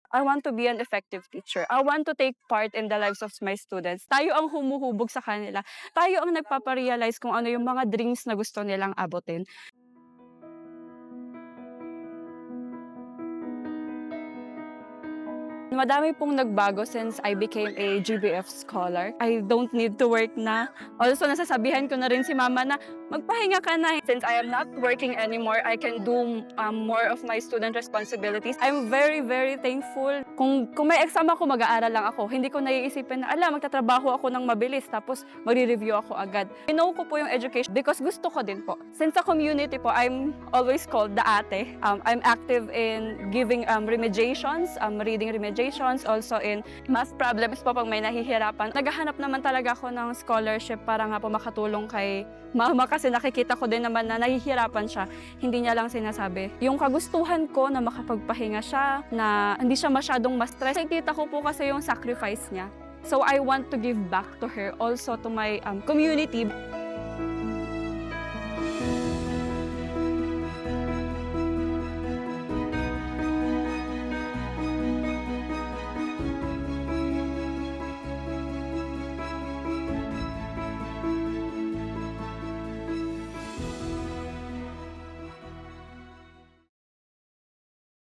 I want to be an effective teacher. I want to take part in the lives of my students. Tayo ang humuhubog sa kanila. Tayo ang nagpapa-realize kung ano yung mga dreams na gusto nilang abutin. Madami pong nagbago since I became a GBF scholar. I don't need to work na. Also, nasasabihan ko na rin si mama na magpahinga ka na. Since I am not working anymore, I can do more of my student responsibilities. I'm very, very thankful. Kung may exam ako, mag-aaral lang ako. Hindi ko naiisipin na, magtatrabaho ako ng mabilis tapos magre-review ako agad. Pinuho ko po yung education because gusto ko din po. Since sa community po, I'm always called the ate. I'm active in giving remediations, reading remediations, also in math problems po pag may nahihirapan. Naghahanap naman talaga ako ng scholarship para nga po makatulong kay mama kasi nakikita ko din naman na nahihirapan siya. Hindi niya lang sinasabi. Yung kagustuhan ko na makapagpahinga siya, na hindi siya masyadong ma-stress. Nakikita ko po kasi yung sacrifice niya. So I want to give back to her, also to my community.